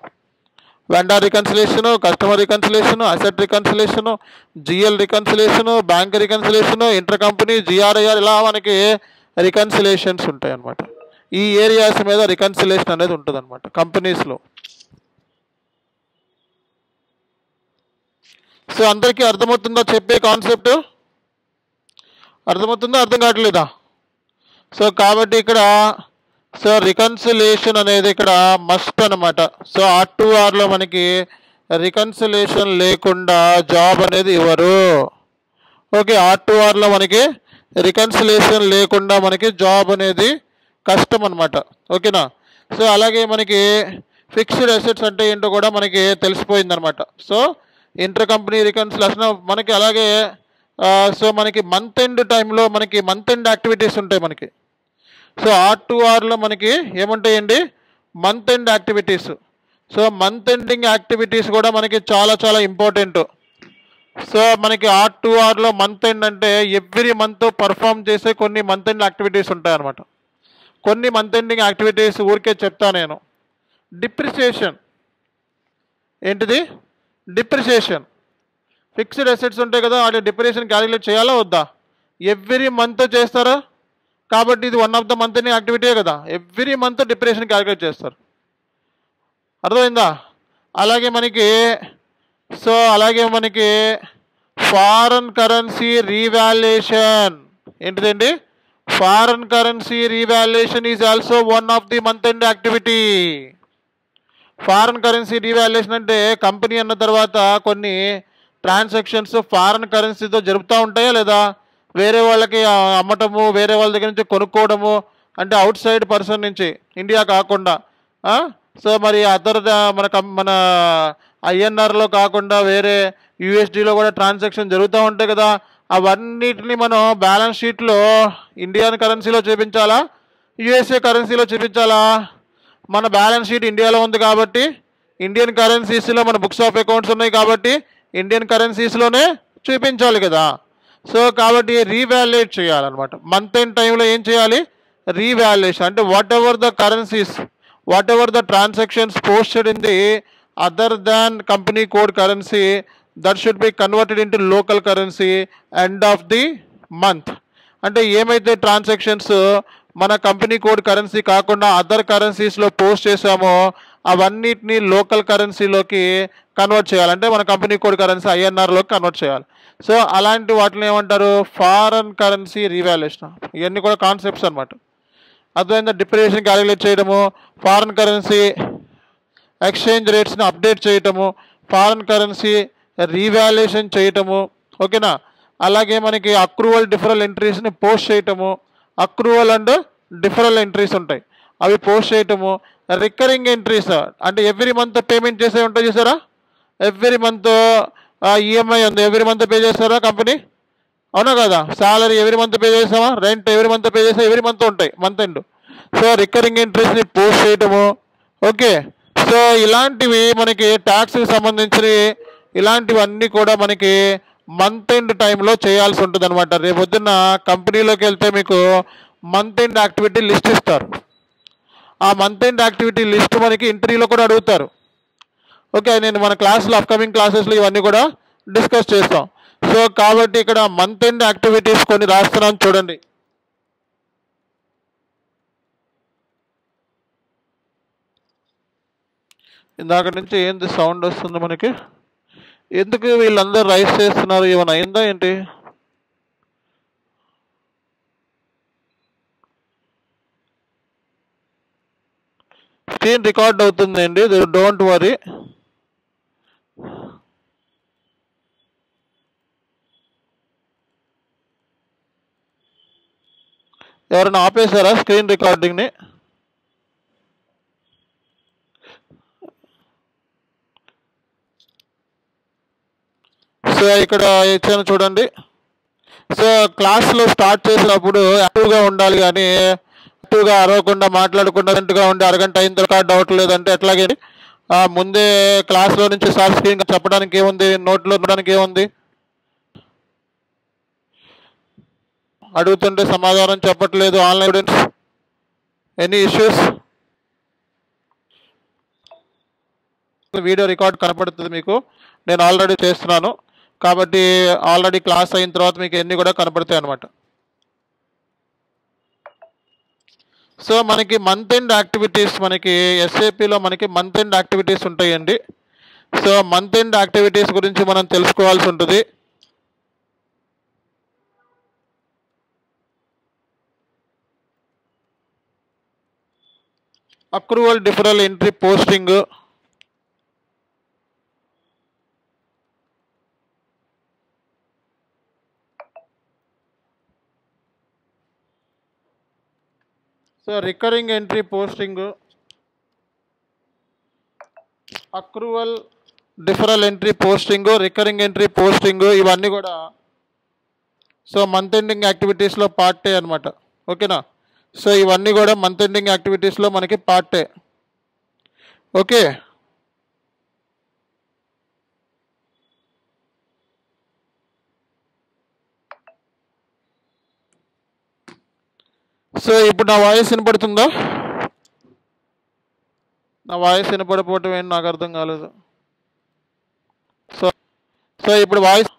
Vendor reconciliation, customer reconciliation, asset reconciliation, GL reconciliation, bank reconciliation, inter company, GRIR, ఇలా మనకి రికన్సిలేషన్స్ ఉంటాయి అన్నమాట. ఈ ఏరియాస్ మీద రికన్సిలేషన్ అనేది ఉంటుంది అన్నమాట కంపెనీస్లో. సో అందరికీ అర్థమవుతుందా చెప్పే కాన్సెప్ట్? అర్థమవుతుందా, అర్థం కావట్లేదా? సో కాబట్టి ఇక్కడ సో రికన్సిలేషన్ అనేది ఇక్కడ మస్ట్ అనమాట. సో R2Rలో మనకి రికన్సిలేషన్ లేకుండా జాబ్ అనేది ఇవ్వరు. ఓకే, R2Rలో మనకి రికన్సిలేషన్ లేకుండా మనకి జాబ్ అనేది కష్టం అనమాట. ఓకేనా? సో అలాగే మనకి ఫిక్స్డ్ అసెట్స్ అంటే ఏంటో కూడా మనకి తెలిసిపోయిందనమాట. సో ఇంటర్ కంపెనీ రికన్సిలేషన్ మనకి అలాగే సో మనకి మంత్ ఎండ్ టైంలో మనకి మంత్ ఎండ్ యాక్టివిటీస్ ఉంటాయి మనకి. సో R2Rలో మనకి ఏముంటాయండి? Month end activities. So month ending activities కూడా మనకి చాలా చాలా ఇంపార్టెంట్. సో మనకి R2Rలో మంత్ ఎండ్ అంటే ఎవ్రీ మంత్ పర్ఫామ్ చేసే కొన్ని మంత్ ఎండ్ యాక్టివిటీస్ ఉంటాయి అన్నమాట. కొన్ని మంత్ ఎండింగ్ యాక్టివిటీస్ ఊరికే చెప్తా నేను. డిప్రిసియేషన్ ఏంటిది? డిప్రిసియేషన్. ఫిక్స్డ్ అసెట్స్ ఉంటాయి కదా, వాటి డిప్రిసియేషన్ క్యాలిక్యులేట్ చేయాలా వద్దా? ఎవ్రీ మంత్ చేస్తారా? కాబట్టి ఇది one of the month ending యాక్టివిటీయే కదా. ఎవ్రీ మంత్ డిప్రిసియేషన్ క్యాలిక్యులేట్ చేస్తారు. అర్థమైందా? అలాగే మనకి ఫారెన్ కరెన్సీ రీవాల్యుయేషన్ ఏంటిదండి? Foreign currency revaluation is also one of the month end activity. Foreign currency revaluation అంటే కంపెనీ అన్న తర్వాత కొన్ని ట్రాన్సాక్షన్స్ ఫారెన్ కరెన్సీతో జరుపుతూ ఉంటాయా లేదా? వేరే వాళ్ళకి అమ్మటము, వేరే వాళ్ళ దగ్గర నుంచి కొనుక్కోవడము, అంటే అవుట్ సైడ్ పర్సన్ నుంచి, ఇండియా కాకుండా. సో మరి అదర్ మన INRలో కాకుండా వేరే USDలో కూడా ట్రాన్సాక్షన్ జరుగుతూ ఉంటాయి కదా. అవన్నిటిని మనం బ్యాలెన్స్ షీట్లో ఇండియన్ కరెన్సీలో చూపించాలా, USA కరెన్సీలో చూపించాలా? మన బ్యాలెన్స్ షీట్ ఇండియాలో ఉంది కాబట్టి ఇండియన్ కరెన్సీస్లో మన బుక్స్ ఆఫ్ అకౌంట్స్ ఉన్నాయి కాబట్టి ఇండియన్ కరెన్సీస్లోనే చూపించాలి కదా. సో కాబట్టి రీవాల్యుయేట్ చేయాలన్నమాట. మంత్ ఎండ్ టైంలో ఏం చేయాలి? రీవాల్యుయేషన్. అంటే what ever the currencies, what ever the transactions posted in the other than company code currency, that should be converted into local currency end of the month. అంటే ఏమైతే ట్రాన్సాక్షన్స్ మన కంపెనీ కోడ్ కరెన్సీ కాకుండా అదర్ కరెన్సీస్లో పోస్ట్ చేసామో అవన్నిటిని లోకల్ కరెన్సీలోకి కన్వర్ట్ చేయాలంటే మన కంపెనీ కోడ్ కరెన్సీ INRలోకి కన్వర్ట్ చేయాలి. సో అలాంటి వాటిని ఏమంటారు? Foreign currency revaluation. ఇవన్నీ కూడా కాన్సెప్ట్స్ అనమాట. అర్థమైందా? డిప్రిసియేషన్ క్యాలిక్యులేట్ చేయడము, ఫారెన్ కరెన్సీ ఎక్స్చేంజ్ రేట్స్ని అప్డేట్ చేయటము, ఫారెన్ కరెన్సీ రీవాల్యుయేషన్ చేయటము. ఓకేనా? అలాగే మనకి అక్రూవల్ డిఫరల్ ఎంట్రీస్ని పోస్ట్ చేయటము, అక్రూవల్ అండ్ డిఫరల్ ఎంట్రీస్ ఉంటాయి అవి పోస్ట్ చేయటము. రికరింగ్ ఎంట్రీస్ అంటే ఎవ్రీ మంత్ పేమెంట్ చేసే ఉంటాయి చూసారా? ఎవ్రీ మంత్ EMI ఉంది, ఎవ్రీ మంత్ పే చేస్తారా కంపెనీ? అవునా కదా? శాలరీ ఎవ్రీ మంత్ పే చేస్తామా? రెంట్ ఎవ్రీ మంత్ పే చేస్తాం, ఎవ్రీ మంత్ ఉంటాయి మంత్ ఎండ్. సో రికరింగ్ ఎంట్రీస్ని పోస్ట్ చేయటము. ఓకే, సో ఇలాంటివి మనకి ట్యాక్స్కి సంబంధించినవి, ఇలాంటివన్నీ కూడా మనకి మంత్ ఎండ్ టైంలో చేయాల్సి ఉంటుంది అనమాట. రేపు పొద్దున్న కంపెనీలోకి వెళ్తే మీకు మంత్ ఎండ్ యాక్టివిటీ లిస్ట్ ఇస్తారు. ఆ మంత్ ఎండ్ యాక్టివిటీ లిస్ట్ మనకి ఇంటర్వ్యూలో కూడా అడుగుతారు. ఓకే, నేను మన క్లాస్లో అప్కమింగ్ క్లాసెస్లో ఇవన్నీ కూడా డిస్కస్ చేస్తాం. సో కాబట్టి ఇక్కడ మంత్ ఎండ్ యాక్టివిటీస్ కొన్ని రాస్తున్నాను చూడండి. ఇందాక నుంచి ఏంది సౌండ్ వస్తుంది మనకి? ఎందుకు వీళ్ళందరూ రైస్ చేస్తున్నారు? ఏమైనా అయిందా ఏంటి? స్క్రీన్ రికార్డ్ అవుతుందండి, డోంట్ వరీ. ఎవరైనా ఆపేశారా స్క్రీన్ రికార్డింగ్ని? సో ఇక్కడ ఇచ్చాను చూడండి. సో క్లాస్లో స్టార్ట్ చేసినప్పుడు యాక్టివ్గా ఉండాలి, కానీ యాక్టివ్గా అరవకుండా మాట్లాడకుండా సైలెంట్గా ఉండి అరగంట అయిన తర్వాత డౌట్ లేదంటే ఎట్లాగే ముందే క్లాస్లో నుంచి సార్ స్క్రీన్ చెప్పడానికి ఏముంది, నోట్లో ఉండడానికి ఏముంది? అడుగుతుంటే సమాధానం చెప్పట్లేదు. Online students any issues? Video record కనపడుతుంది మీకు, నేను ఆల్రెడీ చేస్తున్నాను కాబట్టి ఆల్రెడీ క్లాస్ అయిన తర్వాత మీకు ఎన్ని కూడా కనపడతాయి అన్నమాట. సో మనకి మంత్ ఎండ్ యాక్టివిటీస్, మనకి SAPలో మనకి మంత్ ఎండ్ యాక్టివిటీస్ ఉంటాయండి. సో మంత్ ఎండ్ యాక్టివిటీస్ గురించి మనం తెలుసుకోవాల్సి ఉంటుంది. Accrual డిఫరల్ entry posting, so recurring entry posting, accrual డిఫరల్ entry posting, recurring entry posting, ఇవన్నీ కూడా సో మంత్ ఎండింగ్ యాక్టివిటీస్లో పార్టే అనమాట. ఓకేనా? సో ఇవన్నీ కూడా మంత్ ఎండింగ్ యాక్టివిటీస్లో మనకి పార్టే. ఓకే, సో ఇప్పుడు నా వాయిస్ వినపడుతుందా? నా వాయిస్ వినపడిపోవటం ఏంటి నాకు అర్థం కాలేదు. సో సో ఇప్పుడు వాయిస్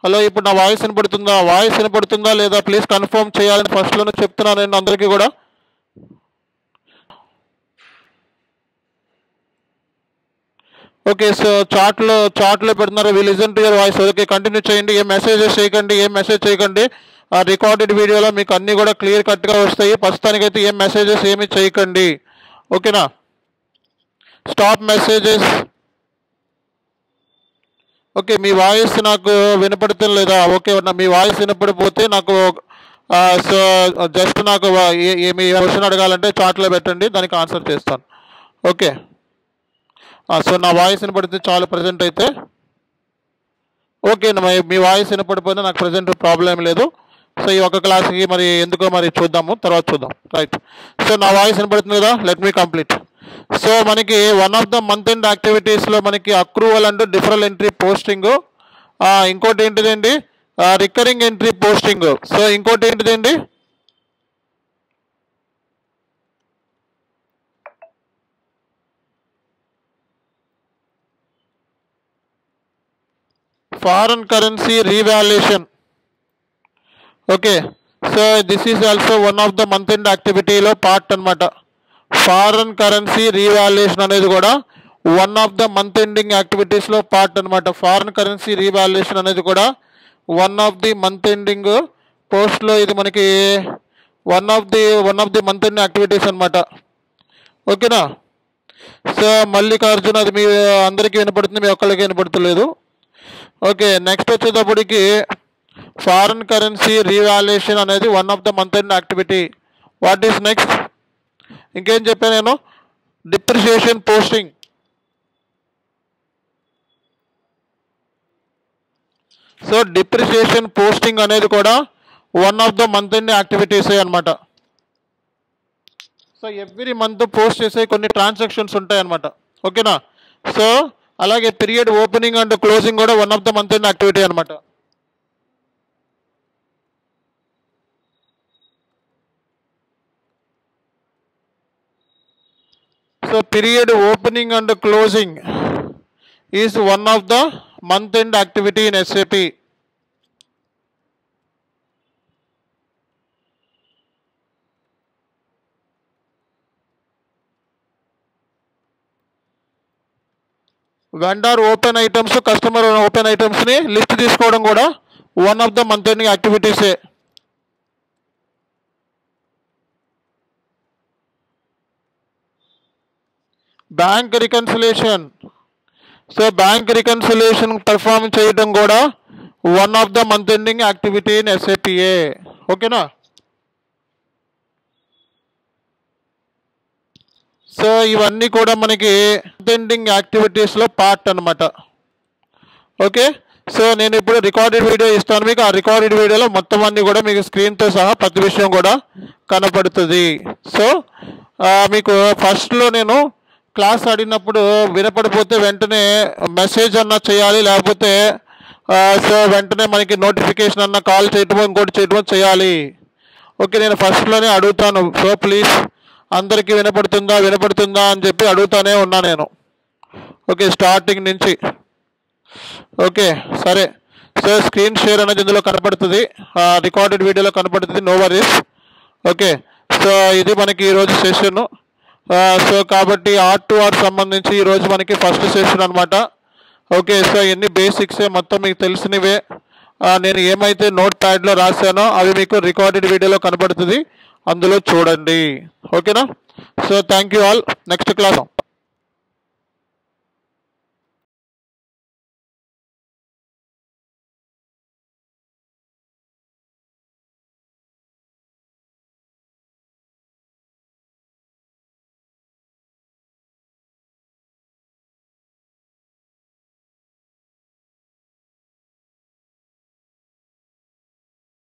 హలో, ఇప్పుడు నా వాయిస్ వినపడుతుందా? వాయిస్ వినపడుతుందా లేదా ప్లీజ్ కన్ఫర్మ్ చేయాలని ఫస్ట్లోనే చెప్తున్నాను నేను అందరికీ కూడా. ఓకే, సో చాట్లో పెడుతున్నారు, we listen to your voice. Okay, continue చేయండి, ఏం మెసేజెస్ చేయకండి, ఏం మెసేజ్ చేయకండి. రికార్డెడ్ వీడియోలో మీకు అన్నీ కూడా క్లియర్ కట్గా వస్తాయి. ప్రస్తుతానికైతే ఏం మెసేజెస్ ఏమి చేయకండి. ఓకేనా? Stop messages. ఓకే, మీ వాయిస్ నాకు వినపడటం లేదా? ఓకే, మీ వాయిస్ వినపడిపోతే నాకు సో జస్ట్ నాకు ఏమి క్వశ్చన్ అడగాలంటే చాట్లో పెట్టండి, దానికి ఆన్సర్ చేస్తాను. ఓకే, సో నా వాయిస్ వినపడితే చాలు ప్రజెంట్ అయితే. ఓకే, మీ వాయిస్ వినపడిపోతే నాకు ప్రజెంట్ ప్రాబ్లం లేదు. సో ఈ ఒక్క క్లాస్కి మరి ఎందుకో మరి చూద్దాము, తర్వాత చూద్దాం. రైట్, సో నా వాయిస్ వినపడుతుంది కదా, లెట్ మీ కంప్లీట్. సో మనకి one of the month end యాక్టివిటీస్లో మనకి accrual and deferral entry posting, ఇంకోటి ఏంటిదండి రికరింగ్ ఎంట్రీ పోస్టింగ్, సో ఇంకోటి ఏంటిదండి foreign currency revaluation. Okay, so this is also one of the month end యాక్టివిటీలో పార్ట్ అనమాట. ఫారెన్ కరెన్సీ రీవాల్యుయేషన్ అనేది కూడా one of the month ending యాక్టివిటీస్లో పార్ట్ అనమాట. ఫారెన్ కరెన్సీ రీవాల్యుయేషన్ అనేది కూడా one of the month ending పోస్ట్లో ఇది మనకి one of the month end activities అనమాట. ఓకేనా? సో మల్లికార్జున్, అది మీ అందరికీ వినపడుతుంది, మీ ఒక్కరికి వినపడతలేదు. ఓకే, నెక్స్ట్ వచ్చేటప్పటికి ఫారెన్ కరెన్సీ రీవాల్యుయేషన్ అనేది one of the month end activity. What is next? ఇంకేం చెప్పాను నేను? Depreciation posting. So depreciation posting అనేది కూడా one of the month end యాక్టివిటీసే అనమాట. సో ఎవ్రీ మంత్ పోస్ట్ చేసే కొన్ని ట్రాన్సాక్షన్స్ ఉంటాయి అనమాట. ఓకేనా? సో అలాగే పీరియడ్ ఓపెనింగ్ అండ్ క్లోజింగ్ కూడా one of the month end activity అనమాట. So period opening and closing is one of the month end activity in SAP. Vendor open items, customer open ఐటమ్స్ని లిస్ట్ తీసుకోవడం కూడా one of the month ending యాక్టివిటీసే. Bank reconciliation. So bank reconciliation perform చేయడం కూడా one of the month ending activity in SAPA. ఓకేనా? సో ఇవన్నీ కూడా మనకి మంత్ ఎండింగ్ యాక్టివిటీస్లో పార్ట్ అనమాట. ఓకే, సో నేను ఇప్పుడు రికార్డెడ్ వీడియో ఇస్తాను మీకు. ఆ రికార్డెడ్ వీడియోలో మొత్తం అన్నీ కూడా మీకు స్క్రీన్తో సహా ప్రతి విషయం కూడా కనపడుతుంది. సో మీకు ఫస్ట్లో నేను క్లాస్ ఆడినప్పుడు వినపడిపోతే వెంటనే మెసేజ్ అన్నా చేయాలి, లేకపోతే సో వెంటనే మనకి నోటిఫికేషన్ అన్న కాల్ చేయటమో ఇంకోటి చేయటమో చేయాలి. ఓకే, నేను ఫస్ట్లోనే అడుగుతాను. సో ప్లీజ్ అందరికీ వినపడుతుందా అని చెప్పి అడుగుతానే ఉన్నా నేను. ఓకే, స్టార్టింగ్ నుంచి. ఓకే, సరే. సో స్క్రీన్ షేర్ అనేది ఇందులో కనపడుతుంది, రికార్డెడ్ వీడియోలో కనపడుతుంది, నో వరీస్. ఓకే, సో ఇది మనకి ఈరోజు సెషన్. సో కాబట్టి R2R సంబంధించి ఈరోజు మనకి ఫస్ట్ సెషన్ అనమాట. ఓకే, సో ఇవన్నీ బేసిక్సే, మొత్తం మీకు తెలిసినవే. నేను ఏమైతే నోట్ ప్యాడ్లో రాశానో అవి మీకు రికార్డెడ్ వీడియోలో కనబడుతుంది, అందులో చూడండి. ఓకేనా? So thank you all. Next class.